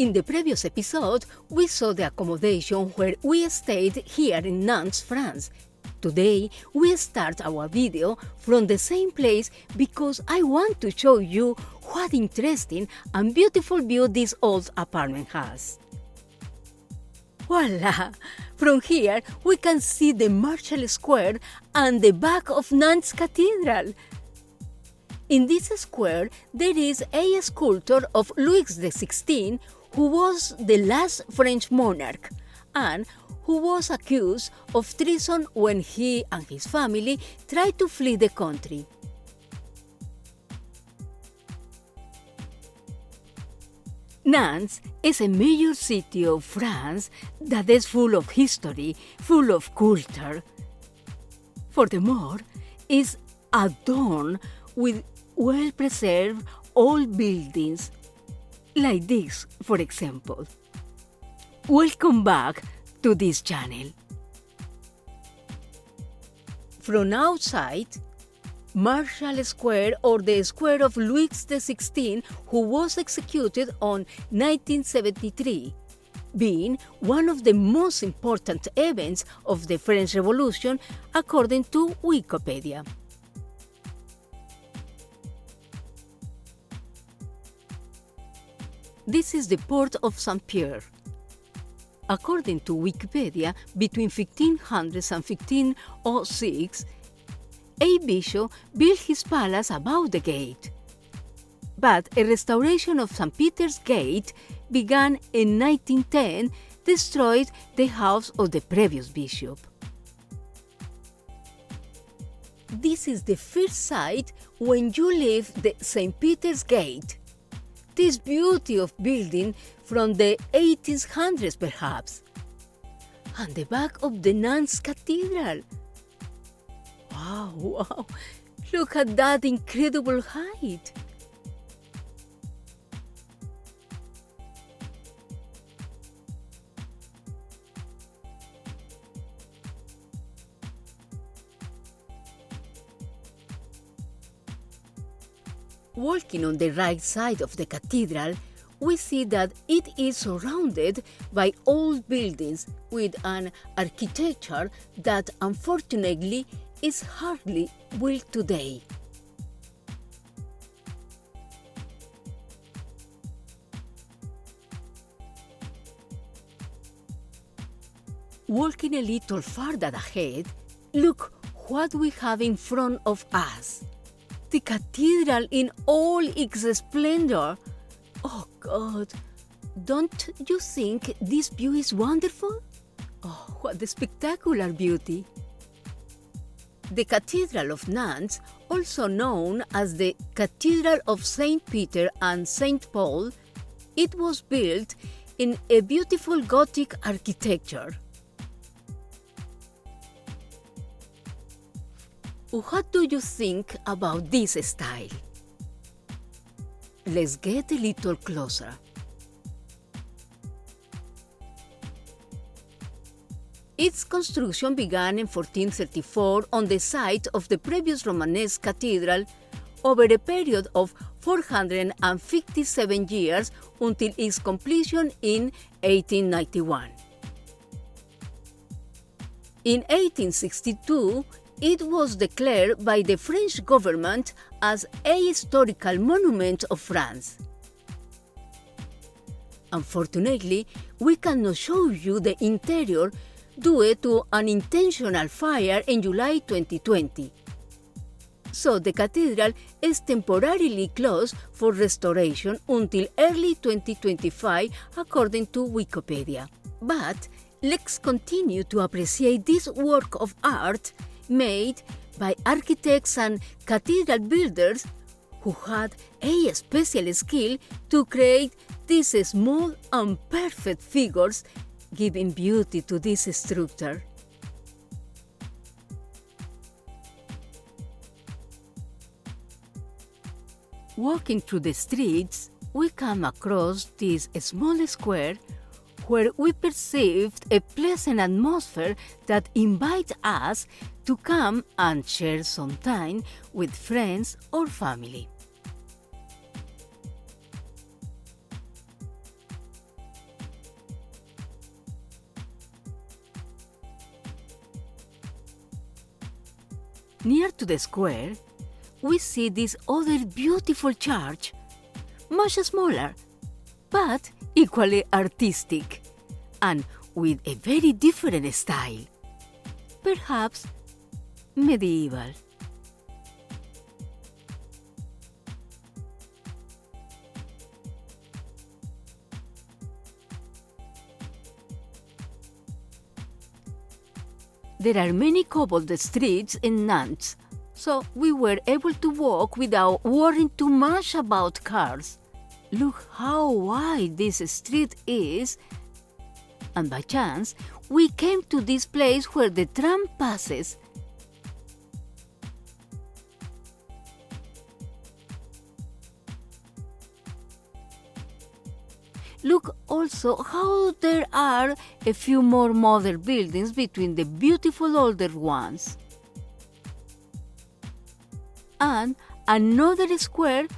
In the previous episode, we saw the accommodation where we stayed here in Nantes, France. Today, we start our video from the same place because I want to show you what interesting and beautiful view this old apartment has. Voila! From here, we can see the Marshall Square and the back of Nantes Cathedral. In this square, there is a sculpture of Louis XVI, who was the last French monarch, and who was accused of treason when he and his family tried to flee the country. Nantes is a major city of France that is full of history, full of culture. Furthermore, is adorned with well-preserved old buildings, like this, for example. Welcome back to this channel. From outside, Marshall Square, or the Square of Louis XVI, who was executed on 1973, being one of the most important events of the French Revolution according to Wikipedia. This is the port of Saint-Pierre. According to Wikipedia, between 1500 and 1506, a bishop built his palace above the gate. But a restoration of St. Peter's Gate began in 1910, destroyed the house of the previous bishop. This is the first sight when you leave the St. Peter's Gate. This beauty of building from the 1800s perhaps. And the back of the Nantes Cathedral. Wow, look at that incredible height. Walking on the right side of the cathedral, we see that it is surrounded by old buildings with an architecture that unfortunately is hardly built today. Walking a little farther ahead, look what we have in front of us. The cathedral in all its splendor. Oh God, don't you think this view is wonderful? Oh, what a spectacular beauty! The Cathedral of Nantes, also known as the Cathedral of Saint Peter and Saint Paul, it was built in a beautiful Gothic architecture. What do you think about this style? Let's get a little closer. Its construction began in 1434 on the site of the previous Romanesque cathedral over a period of 457 years until its completion in 1891. In 1862, it was declared by the French government as a historical monument of France. Unfortunately, we cannot show you the interior due to an intentional fire in July 2020. So the cathedral is temporarily closed for restoration until early 2025 according to Wikipedia. But let's continue to appreciate this work of art made by architects and cathedral builders who had a special skill to create these small and perfect figures, giving beauty to this structure. Walking through the streets, we come across this small square where we perceived a pleasant atmosphere that invites us to come and share some time with friends or family. Near to the square, we see this other beautiful church, much smaller, but equally artistic, and with a very different style, perhaps medieval. There are many cobbled streets in Nantes, so we were able to walk without worrying too much about cars. Look how wide this street is, and by chance we came to this place where the tram passes. Look also how there are a few more modern buildings between the beautiful older ones. And another square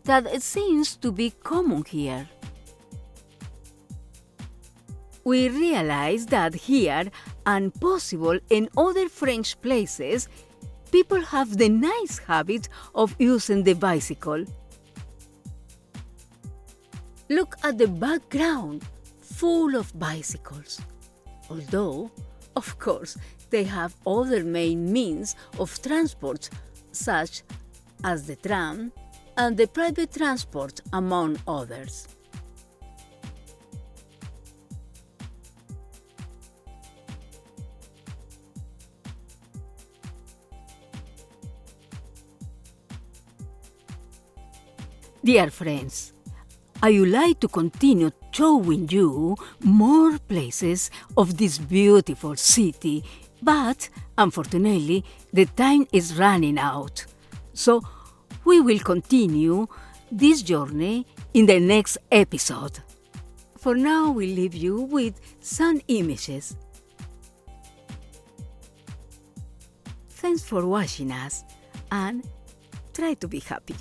that seems to be common here. We realize that here, and possible in other French places, people have the nice habit of using the bicycle. Look at the background, full of bicycles. Although, of course, they have other main means of transport, such as the tram and the private transport, among others. Dear friends, I would like to continue showing you more places of this beautiful city, but unfortunately the time is running out. So we will continue this journey in the next episode. For now, we leave you with some images. Thanks for watching us, and try to be happy.